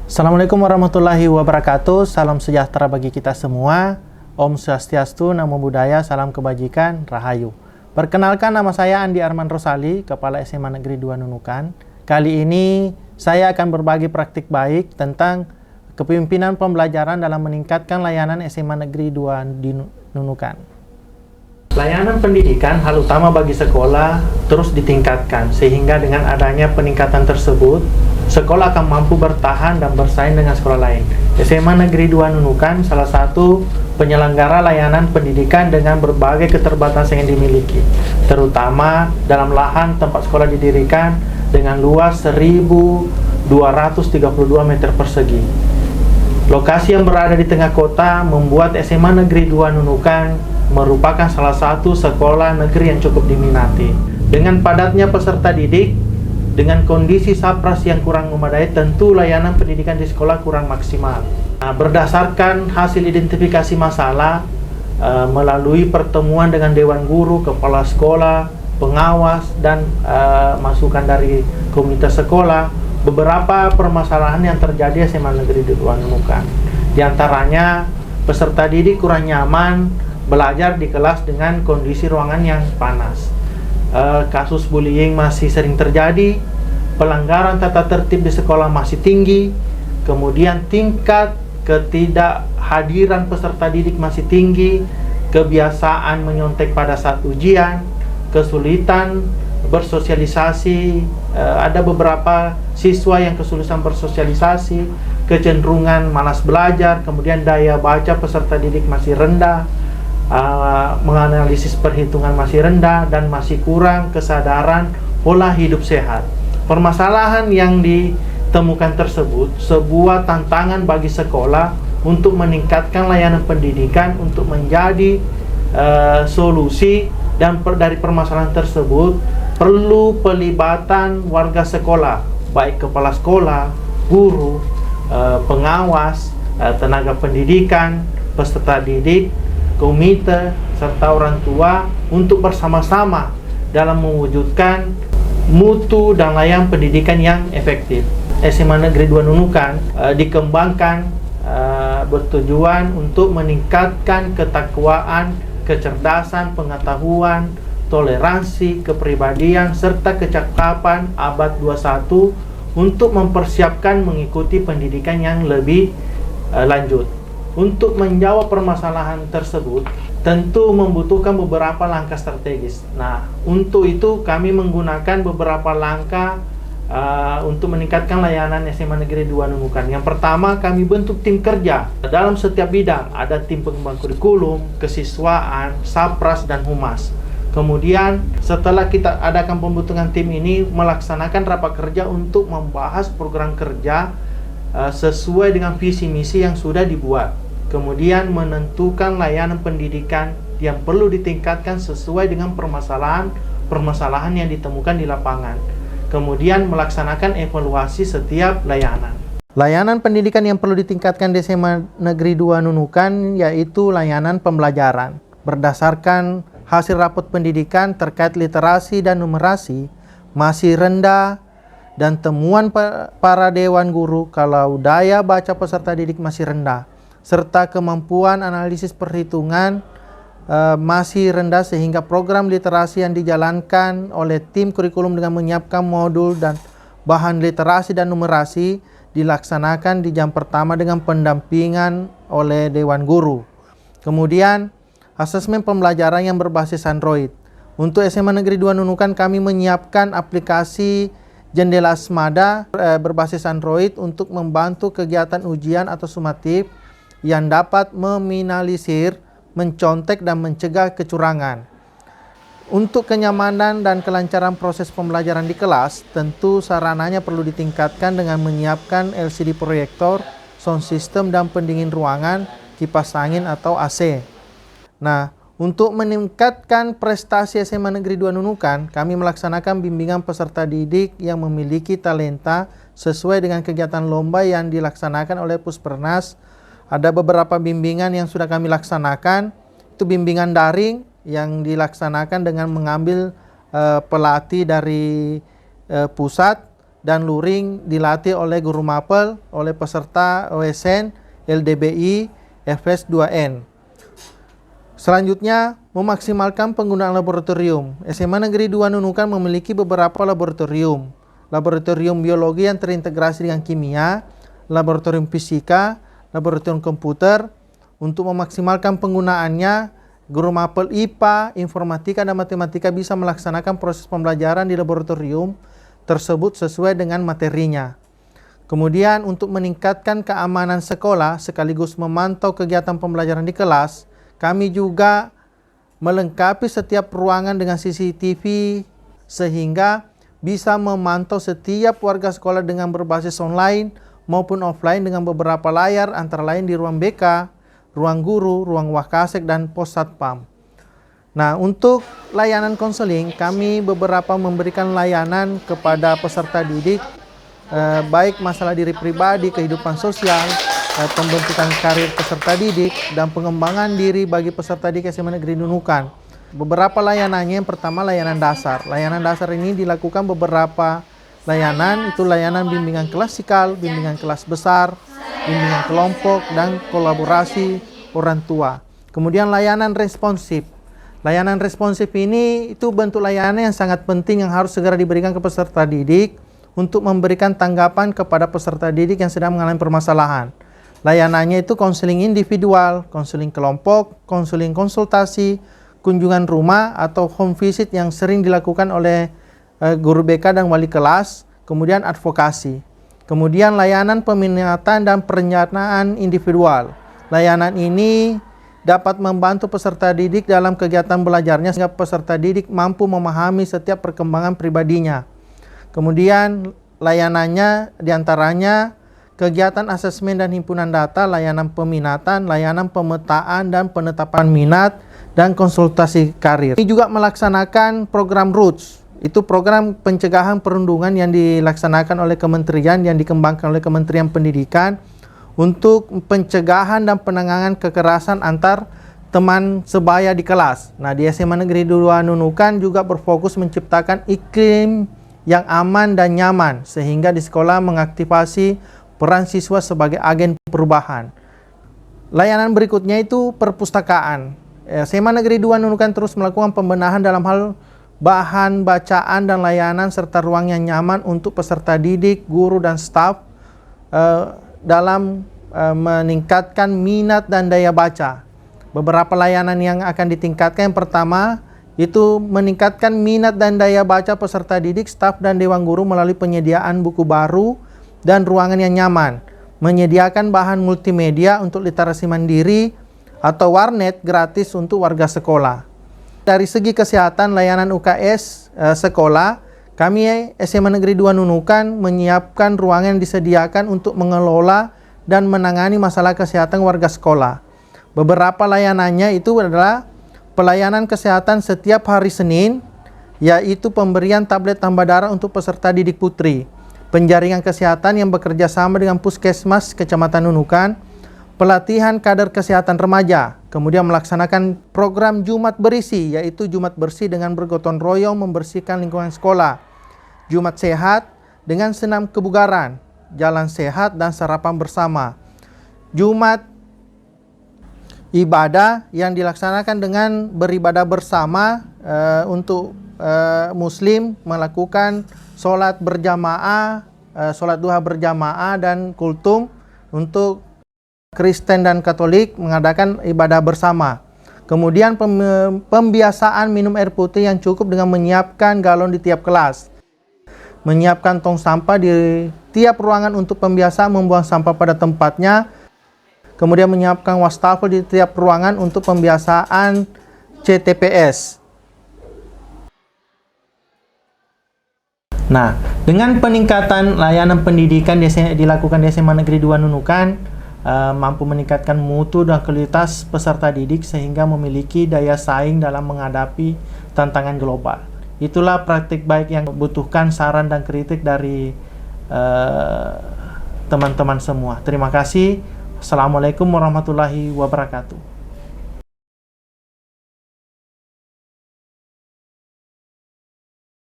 Assalamualaikum warahmatullahi wabarakatuh. Salam sejahtera bagi kita semua. Om Swastiastu, Namo Buddhaya, salam kebajikan, Rahayu. Perkenalkan, nama saya Andi Arman Rosali, Kepala SMA Negeri 2 Nunukan. Kali ini saya akan berbagi praktik baik tentang kepemimpinan pembelajaran dalam meningkatkan layanan SMA Negeri 2 di Nunukan. Layanan pendidikan hal utama bagi sekolah terus ditingkatkan, sehingga dengan adanya peningkatan tersebut, sekolah akan mampu bertahan dan bersaing dengan sekolah lain. SMA Negeri 2 Nunukan salah satu penyelenggara layanan pendidikan dengan berbagai keterbatasan yang dimiliki, terutama dalam lahan tempat sekolah didirikan dengan luas 1.232 meter persegi. Lokasi yang berada di tengah kota membuat SMA Negeri 2 Nunukan merupakan salah satu sekolah negeri yang cukup diminati. Dengan padatnya peserta didik, dengan kondisi SAPRAS yang kurang memadai, tentu layanan pendidikan di sekolah kurang maksimal. Berdasarkan hasil identifikasi masalah melalui pertemuan dengan Dewan Guru, Kepala Sekolah, pengawas, dan masukan dari komunitas sekolah, beberapa permasalahan yang terjadi SMA Negeri 2 Nunukan. Di antaranya, peserta didik kurang nyaman belajar di kelas dengan kondisi ruangan yang panas. Kasus bullying masih sering terjadi, pelanggaran tata tertib di sekolah masih tinggi, kemudian tingkat ketidakhadiran peserta didik masih tinggi, kebiasaan menyontek pada saat ujian, kesulitan bersosialisasi, ada beberapa siswa yang kesulitan bersosialisasi, kecenderungan malas belajar, kemudian daya baca peserta didik masih rendah, menganalisis perhitungan masih rendah, dan masih kurang kesadaran pola hidup sehat. Permasalahan yang ditemukan tersebut sebuah tantangan bagi sekolah untuk meningkatkan layanan pendidikan untuk menjadi solusi, dan dari permasalahan tersebut perlu pelibatan warga sekolah, baik kepala sekolah, guru, pengawas, tenaga pendidikan, peserta didik, komite, serta orang tua untuk bersama-sama dalam mewujudkan mutu dan layanan pendidikan yang efektif. SMA Negeri 2 Nunukan dikembangkan bertujuan untuk meningkatkan ketakwaan, kecerdasan, pengetahuan, toleransi, kepribadian, serta kecakapan abad 21 untuk mempersiapkan mengikuti pendidikan yang lebih lanjut. Untuk menjawab permasalahan tersebut, tentu membutuhkan beberapa langkah strategis. Nah, untuk itu kami menggunakan beberapa langkah untuk meningkatkan layanan SMA Negeri 2 Nunukan. Yang pertama, kami bentuk tim kerja dalam setiap bidang. Ada tim pengembang kurikulum, kesiswaan, SAPRAS, dan Humas. Kemudian setelah kita adakan pembentukan tim ini, melaksanakan rapat kerja untuk membahas program kerja sesuai dengan visi misi yang sudah dibuat. Kemudian menentukan layanan pendidikan yang perlu ditingkatkan sesuai dengan permasalahan yang ditemukan di lapangan. Kemudian melaksanakan evaluasi setiap layanan. Layanan pendidikan yang perlu ditingkatkan di SMA Negeri 2 Nunukan yaitu layanan pembelajaran. Berdasarkan hasil rapot pendidikan terkait literasi dan numerasi masih rendah, dan temuan para dewan guru kalau daya baca peserta didik masih rendah, serta kemampuan analisis perhitungan masih rendah, sehingga program literasi yang dijalankan oleh tim kurikulum dengan menyiapkan modul dan bahan literasi dan numerasi dilaksanakan di jam pertama dengan pendampingan oleh Dewan Guru. Kemudian asesmen pembelajaran yang berbasis Android. Untuk SMA Negeri 2 Nunukan kami menyiapkan aplikasi Jendela Semada berbasis Android untuk membantu kegiatan ujian atau sumatif yang dapat meminimalisir, mencontek, dan mencegah kecurangan. Untuk kenyamanan dan kelancaran proses pembelajaran di kelas, tentu sarananya perlu ditingkatkan dengan menyiapkan LCD proyektor, sound system, dan pendingin ruangan, kipas angin atau AC. Nah, untuk meningkatkan prestasi SMA Negeri 2 Nunukan, kami melaksanakan bimbingan peserta didik yang memiliki talenta sesuai dengan kegiatan lomba yang dilaksanakan oleh Puspernas. Ada beberapa bimbingan yang sudah kami laksanakan. Itu bimbingan daring yang dilaksanakan dengan mengambil pelatih dari pusat dan luring dilatih oleh guru mapel, oleh peserta OSN, LDBI, FS2N. Selanjutnya, memaksimalkan penggunaan laboratorium. SMA Negeri 2 Nunukan memiliki beberapa laboratorium. Laboratorium biologi yang terintegrasi dengan kimia, laboratorium fisika, laboratorium komputer. Untuk memaksimalkan penggunaannya, guru mapel IPA, informatika, dan matematika bisa melaksanakan proses pembelajaran di laboratorium tersebut sesuai dengan materinya. Kemudian untuk meningkatkan keamanan sekolah sekaligus memantau kegiatan pembelajaran di kelas, kami juga melengkapi setiap ruangan dengan CCTV sehingga bisa memantau setiap warga sekolah dengan berbasis online maupun offline dengan beberapa layar antara lain di ruang BK, ruang guru, ruang wakasek, dan pos satpam. Nah, untuk layanan konseling, kami beberapa memberikan layanan kepada peserta didik, baik masalah diri pribadi, kehidupan sosial, pembentukan karir peserta didik, dan pengembangan diri bagi peserta didik SMA Negeri Nunukan. Beberapa layanannya, yang pertama layanan dasar. Layanan dasar ini dilakukan beberapa layanan, itu layanan bimbingan klasikal, bimbingan kelas besar, bimbingan kelompok, dan kolaborasi orang tua. Kemudian layanan responsif. Layanan responsif ini itu bentuk layanan yang sangat penting yang harus segera diberikan ke peserta didik untuk memberikan tanggapan kepada peserta didik yang sedang mengalami permasalahan. Layanannya itu konseling individual, konseling kelompok, konseling konsultasi, kunjungan rumah atau home visit yang sering dilakukan oleh guru BK dan wali kelas, kemudian advokasi. Kemudian layanan peminatan dan perencanaan individual. Layanan ini dapat membantu peserta didik dalam kegiatan belajarnya sehingga peserta didik mampu memahami setiap perkembangan pribadinya. Kemudian layanannya diantaranya kegiatan asesmen dan himpunan data, layanan peminatan, layanan pemetaan dan penetapan minat, dan konsultasi karir. Ini juga melaksanakan program ROOTS. Itu program pencegahan perundungan yang dilaksanakan oleh kementerian, yang dikembangkan oleh Kementerian Pendidikan untuk pencegahan dan penanganan kekerasan antar teman sebaya di kelas. Nah, di SMA Negeri 2 Nunukan juga berfokus menciptakan iklim yang aman dan nyaman sehingga di sekolah mengaktifasi peran siswa sebagai agen perubahan. Layanan berikutnya itu perpustakaan. SMA Negeri 2 Nunukan terus melakukan pembenahan dalam hal bahan bacaan dan layanan serta ruang yang nyaman untuk peserta didik, guru, dan staf dalam meningkatkan minat dan daya baca. Beberapa layanan yang akan ditingkatkan, yang pertama itu meningkatkan minat dan daya baca peserta didik, staf, dan dewan guru melalui penyediaan buku baru dan ruangan yang nyaman, menyediakan bahan multimedia untuk literasi mandiri atau warnet gratis untuk warga sekolah. Dari segi kesehatan, layanan UKS sekolah, kami SMA Negeri 2 Nunukan menyiapkan ruangan yang disediakan untuk mengelola dan menangani masalah kesehatan warga sekolah. Beberapa layanannya itu adalah pelayanan kesehatan setiap hari Senin, yaitu pemberian tablet tambah darah untuk peserta didik putri, penjaringan kesehatan yang bekerja sama dengan Puskesmas Kecamatan Nunukan, pelatihan kader kesehatan remaja, kemudian melaksanakan program Jumat Berisi, yaitu Jumat bersih dengan bergotong royong membersihkan lingkungan sekolah, Jumat sehat dengan senam kebugaran, jalan sehat, dan sarapan bersama, Jumat ibadah yang dilaksanakan dengan beribadah bersama untuk Muslim melakukan sholat berjamaah, sholat duha berjamaah, dan kultum. Untuk Kristen dan Katolik mengadakan ibadah bersama. Kemudian pembiasaan minum air putih yang cukup dengan menyiapkan galon di tiap kelas, menyiapkan tong sampah di tiap ruangan untuk pembiasaan membuang sampah pada tempatnya, kemudian menyiapkan wastafel di tiap ruangan untuk pembiasaan CTPS. Nah, dengan peningkatan layanan pendidikan dilakukan di SMA Negeri 2 Nunukan, mampu meningkatkan mutu dan kualitas peserta didik sehingga memiliki daya saing dalam menghadapi tantangan global. Itulah praktik baik yang membutuhkan saran dan kritik dari teman-teman semua. Terima kasih. Assalamualaikum warahmatullahi wabarakatuh.